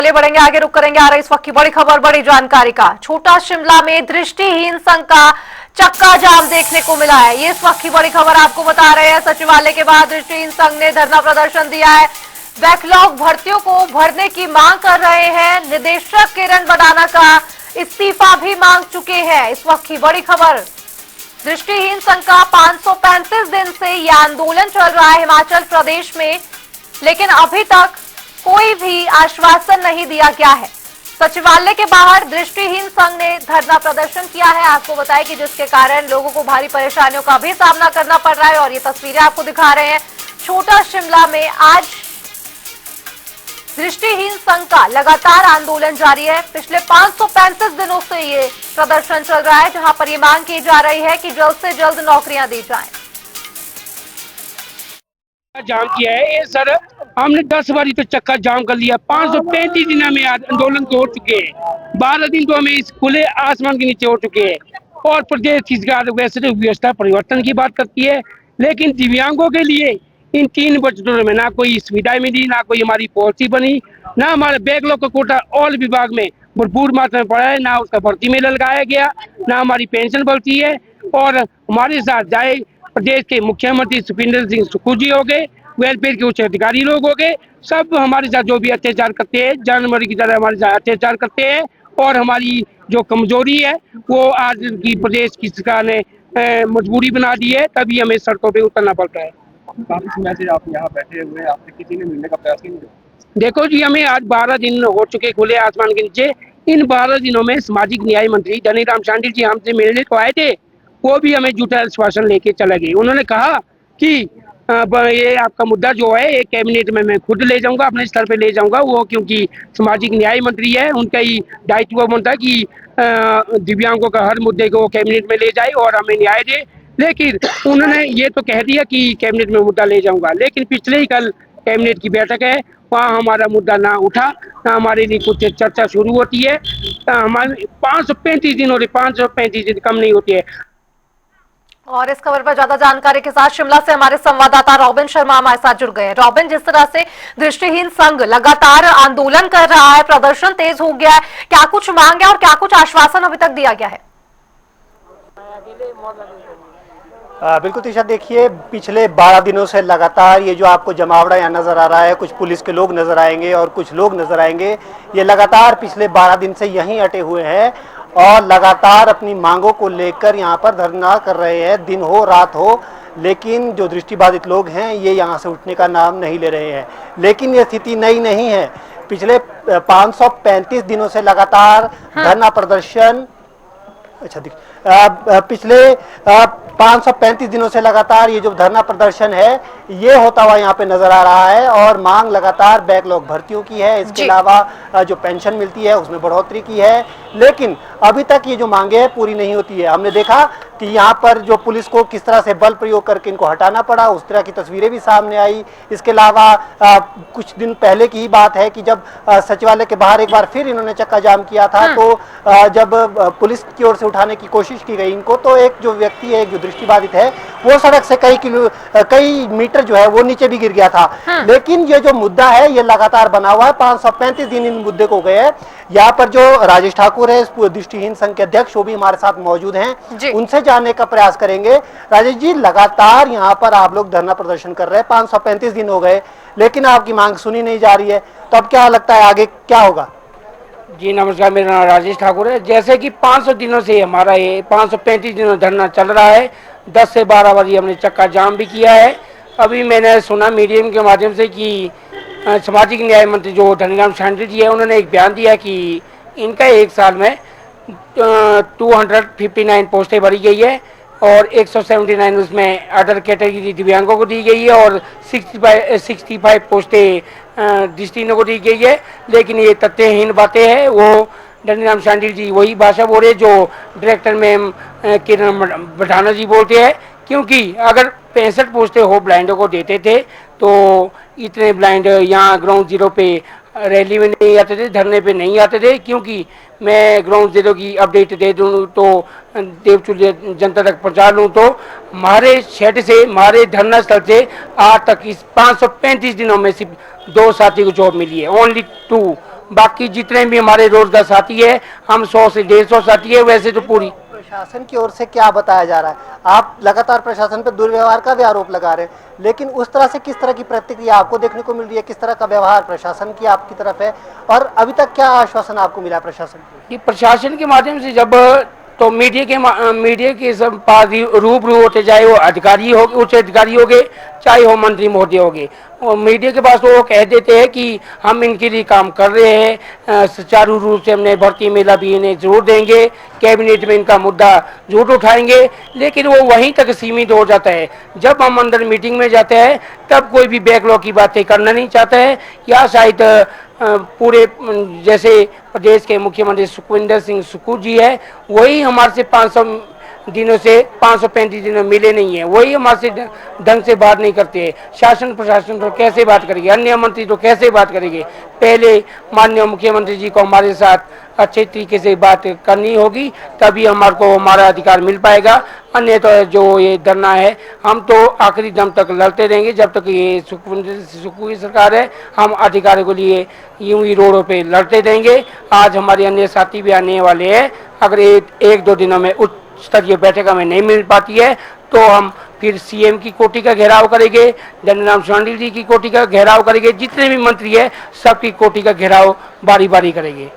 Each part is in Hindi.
चलिए बढ़ेंगे आगे, रुक करेंगे आ रही इस वक्त की बड़ी खबर, बड़ी जानकारी का। छोटा शिमला में दृष्टिहीन संघ का चक्का जाम देखने को मिला है। ये इस वक्त की बड़ी खबर आपको बता रहे हैं। सचिवालय के बाहर दृष्टिहीन संघ ने धरना प्रदर्शन दिया है। बैकलॉग भर्तियों को भरने की मांग कर रहे हैं। निदेशक किरण बडाना का इस्तीफा भी मांग चुके हैं। इस वक्त की बड़ी खबर, दृष्टिहीन संघ का 535 दिन से यह आंदोलन चल रहा है हिमाचल प्रदेश में, लेकिन अभी तक कोई भी आश्वासन नहीं दिया गया है। सचिवालय के बाहर दृष्टिहीन संघ ने धरना प्रदर्शन किया है। आपको बताएं कि जिसके कारण लोगों को भारी परेशानियों का भी सामना करना पड़ रहा है और ये तस्वीरें आपको दिखा रहे हैं। छोटा शिमला में आज दृष्टिहीन संघ का लगातार आंदोलन जारी है। पिछले 535 दिनों से ये प्रदर्शन चल रहा है, जहां पर ये मांग की जा रही है कि जल्द से जल्द नौकरियां दी जाएं। जाम किया है ये सर, हमने 10 बारी तो चक्का जाम कर लिया। 535 दिन में आंदोलन तो हो चुके हैं, 12 दिन तो हमें इस खुले आसमान के नीचे हो चुके हैं। और प्रदेश सरकार वैसे तो व्यवस्था परिवर्तन की बात करती है, लेकिन दिव्यांगों के लिए इन 3 बजटों में ना कोई सुविधाएं मिली, ना कोई हमारी पॉलिसी बनी, ना हमारे बैकलॉग का कोटा ऑल विभाग में भरपूर मात्रा में पड़ा है, ना उसका भर्ती में लगाया गया, ना हमारी पेंशन बढ़ती है। और हमारे साथ जाए प्रदेश के मुख्यमंत्री सुखविंदर सिंह सुक्खू जी हो गए, वेलफेयर के उच्च अधिकारी लोग हो गए, सब हमारे साथ जो भी अत्याचार करते हैं, जानवर की तरह हमारे साथ अत्याचार करते हैं। और हमारी जो कमजोरी है वो आज की प्रदेश की सरकार ने मजबूरी बना दी है, तभी हमें सड़कों पे उतरना पड़ता है। काफी समय से आप यहाँ बैठे हुए हैं, आपसे किसी ने मिलने का प्रयास नहीं किया? देखो जी, हमें आज 12 दिन हो चुके खुले आसमान के नीचे। इन 12 दिनों में सामाजिक न्याय मंत्री धनीराम शांडिल जी हमसे मिलने को आए थे, वो भी हमें झूठा आश्वासन लेके चले गए। उन्होंने कहा कि ये आपका मुद्दा जो है ये कैबिनेट में मैं खुद ले जाऊंगा, अपने स्तर पे ले जाऊंगा। वो क्योंकि सामाजिक न्याय मंत्री है, उनका ही दायित्व बनता है कि दिव्यांगों का हर मुद्दे को कैबिनेट में ले जाए और हमें न्याय दे। लेकिन उन्होंने ये तो कह दिया कि कैबिनेट में मुद्दा ले जाऊंगा, लेकिन पिछले ही कल कैबिनेट की बैठक है, वहाँ हमारा मुद्दा ना उठा, ना हमारे लिए कुछ चर्चा शुरू होती है। हमारे 535 दिन हो रहे, 535 दिन कम नहीं होती है। और इस खबर पर ज्यादा जानकारी के साथ शिमला से हमारे संवाददाता रॉबिन शर्मा हमारे साथ जुड़ गए। रॉबिन, जिस तरह से दृष्टिहीन संघ लगातार आंदोलन कर रहा है, प्रदर्शन तेज हो गया है, क्या कुछ मांग है और क्या कुछ आश्वासन अभी तक दिया गया है? बिल्कुल तीशा, देखिए पिछले 12 दिनों से लगातार ये जो आपको जमावड़ा यहाँ नज़र आ रहा है, कुछ पुलिस के लोग नज़र आएंगे और कुछ लोग नज़र आएंगे, ये लगातार पिछले 12 दिन से यहीं अटे हुए हैं और लगातार अपनी मांगों को लेकर यहाँ पर धरना कर रहे हैं, दिन हो रात हो। लेकिन जो दृष्टिबाधित लोग हैं ये यहाँ से उठने का नाम नहीं ले रहे हैं। लेकिन ये स्थिति नई नहीं है, पिछले 535 दिनों से लगातार धरना प्रदर्शन पिछले 535 दिनों से लगातार ये जो धरना प्रदर्शन है ये होता हुआ यहाँ पे नजर आ रहा है। और मांग लगातार बैकलॉग भर्तियों की है, इसके अलावा जो पेंशन मिलती है उसमें बढ़ोतरी की है। लेकिन अभी तक ये जो मांगे है पूरी नहीं होती है। हमने देखा कि यहाँ पर जो पुलिस को किस तरह से बल प्रयोग करके इनको हटाना पड़ा, उस तरह की तस्वीरें भी सामने आई। इसके अलावा कुछ दिन पहले की ही बात है कि जब सचिवालय के बाहर एक बार फिर इन्होंने चक्का जाम किया था, तो जब पुलिस की ओर से उठाने की कोशिश की गई इनको, तो एक जो व्यक्ति है, एक जो दृष्टिबाधित है, वो सड़क से कई मीटर जो है वो नीचे भी गिर गया था। लेकिन ये जो मुद्दा है ये लगातार बना हुआ है, 535 दिन इन मुद्दे को गए हैं। यहाँ पर जो राजेश ठाकुर है इस दृष्टिहीन संघ के अध्यक्ष, वो भी हमारे साथ मौजूद हैं, उनसे जानने का प्रयास करेंगे। राजेश जी, लगातार यहाँ पर आप लोग धरना प्रदर्शन कर रहे हैं, 535 दिन हो गए, लेकिन आपकी मांग सुनी नहीं जा रही है, तो अब क्या लगता है आगे क्या होगा? जी नमस्कार, मेरा नाम राजेश ठाकुर है। जैसे कि 500 दिनों से हमारा ये 535 दिनों धरना चल रहा है, 10 से 12 बार हमने चक्का जाम भी किया है। अभी मैंने सुना मीडियम के माध्यम से कि सामाजिक न्याय मंत्री जो धनीराम शांडिल जी है, उन्होंने एक बयान दिया कि इनका एक साल में 259 पोस्टें भरी गई है और 179 उसमें अदर कैटेगरी दिव्यांगों को दी गई है और 65 पोस्टें दृष्टिहीनों को दी गई है। लेकिन ये तथ्यहीन बातें हैं। वो धनीराम शांडिल जी वही भाषा बोल रहे जो डायरेक्टर मैम किरण बडाना जी बोलते हैं, क्योंकि अगर 65 पोस्टें हो ब्लाइंडों को देते थे तो इतने ब्लाइंड यहाँ ग्राउंड जीरो पे रैली में नहीं आते थे, धरने पे नहीं आते थे। क्योंकि मैं ग्राउंड जीरो की अपडेट दे दूँ तो देवचूल जनता तक पहुँचा लूँ तो हमारे शेड से, हमारे धरना स्थल से आज तक इस 535 दिनों में सिर्फ 2 साथी को जॉब मिली है, ओनली 2। बाकी जितने भी हमारे रोजगार साथी है, हम 100 से 150 साथी है, वैसे तो पूरी। प्रशासन की ओर से क्या बताया जा रहा है? आप लगातार प्रशासन पर दुर्व्यवहार का भी आरोप लगा रहे हैं, लेकिन उस तरह से किस तरह की प्रतिक्रिया आपको देखने को मिल रही है? किस तरह का व्यवहार प्रशासन की आपकी तरफ है, और अभी तक क्या आश्वासन आपको मिला प्रशासन की? कि प्रशासन के माध्यम से जब तो मीडिया के सब पास रूबरू होते, चाहे वो अधिकारी हो, उच्च अधिकारी हो गए, चाहे वो मंत्री महोदय हो गए, और मीडिया के पास तो वो कह देते हैं कि हम इनके लिए काम कर रहे हैं, सुचारू रूप से हमने भर्ती मेला भी इन्हें जरूर देंगे, कैबिनेट में इनका मुद्दा जरूर उठाएंगे, लेकिन वो वहीं तक सीमित हो जाता है। जब हम अंदर मीटिंग में जाते हैं तब कोई भी बैकलॉग की बातें करना नहीं चाहता है, या शायद पूरे जैसे प्रदेश के मुख्यमंत्री सुखविंदर सिंह सुक्खू जी है, वही हमारे से 500 दिनों से 535 दिनों मिले नहीं है, वही हमारे से ढंग से बात नहीं करते हैं। शासन प्रशासन तो कैसे बात करेंगे, अन्य मंत्री तो कैसे बात करेंगे? पहले माननीय मुख्यमंत्री जी को हमारे साथ अच्छे तरीके से बात करनी होगी, तभी हमारे को हमारा अधिकार मिल पाएगा। अन्य तो जो ये धरना है, हम तो आखिरी दम तक लड़ते रहेंगे जब तक ये सुक्खू की सरकार है। हम अधिकारों के लिए यूं ही रोडों पे लड़ते रहेंगे। आज हमारे अन्य साथी भी आने वाले हैं, अगर एक दो दिनों में उच्च स्तरीय बैठक हमें नहीं मिल पाती है तो हम फिर सीएम की कोठी का घेराव करेंगे, धनीराम शांडिल जी की कोठी का घेराव करेंगे, जितने भी मंत्री है सबकी कोठी का घेराव बारी बारी करेंगे।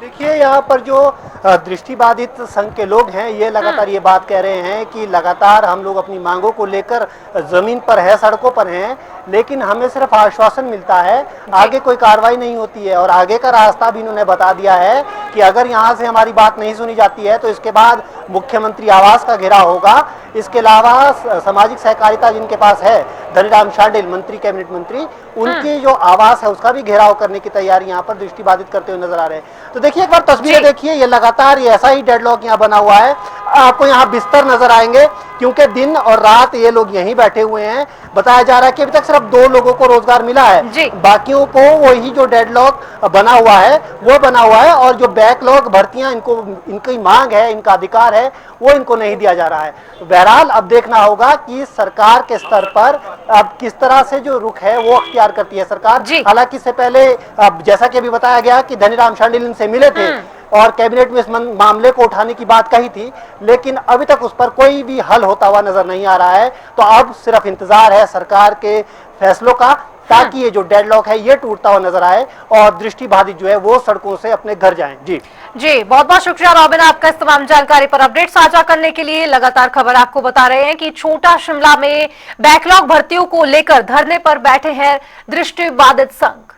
देखिए, यहाँ पर जो दृष्टिबाधित संघ के लोग हैं, ये लगातार ये बात कह रहे हैं कि लगातार हम लोग अपनी मांगों को लेकर जमीन पर है, सड़कों पर हैं, लेकिन हमें सिर्फ आश्वासन मिलता है, आगे कोई कार्रवाई नहीं होती है। और आगे का रास्ता भी इन्होंने बता दिया है कि अगर यहाँ से हमारी बात नहीं सुनी जाती है तो इसके बाद मुख्यमंत्री आवास का घेराव होगा। इसके अलावा सामाजिक सहकारिता जिनके पास है, धनीराम शांडिल मंत्री, कैबिनेट मंत्री, उनकी जो आवास है उसका भी घेराव करने की तैयारी यहाँ पर दृष्टिबाधित करते हुए नजर आ रहे हैं। तो देखिए, एक बार तस्वीरें देखिए, ये लगातार ये ऐसा ही डेडलॉक यहाँ बना हुआ है। आपको यहाँ बिस्तर नजर आएंगे, क्योंकि दिन और रात ये लोग यहीं बैठे हुए हैं। बताया जा रहा है कि अभी तक सिर्फ 2 लोगों को रोजगार मिला है, बाकियों को वही जो डेडलॉक बना हुआ है वो बना हुआ है, और जो बैकलॉग भर्तियां इनकी मांग है, इनका अधिकार है, वो इनको नहीं दिया जा रहा है। बहरहाल अब देखना होगा कि सरकार के स्तर पर अब किस तरह से जो रुख है वो अख्तियार करती है सरकार। हालांकि इससे पहले जैसा कि अभी बताया गया कि धनीराम शांडिल इनसे मिले थे और कैबिनेट में इस मामले को उठाने की बात कही थी, लेकिन अभी तक उस पर कोई भी हल होता हुआ नजर नहीं आ रहा है। तो अब सिर्फ इंतजार है सरकार के फैसलों का, ताकि ये जो डेडलॉक है ये टूटता हुआ नजर आए और दृष्टिबाधित जो है वो सड़कों से अपने घर जाएं। जी बहुत बहुत शुक्रिया रॉबिन, आपका इस तमाम जानकारी पर अपडेट साझा करने के लिए। लगातार खबर आपको बता रहे हैं कि छोटा शिमला में बैकलॉग भर्तियों को लेकर धरने पर बैठे हैं दृष्टिबाधित संघ।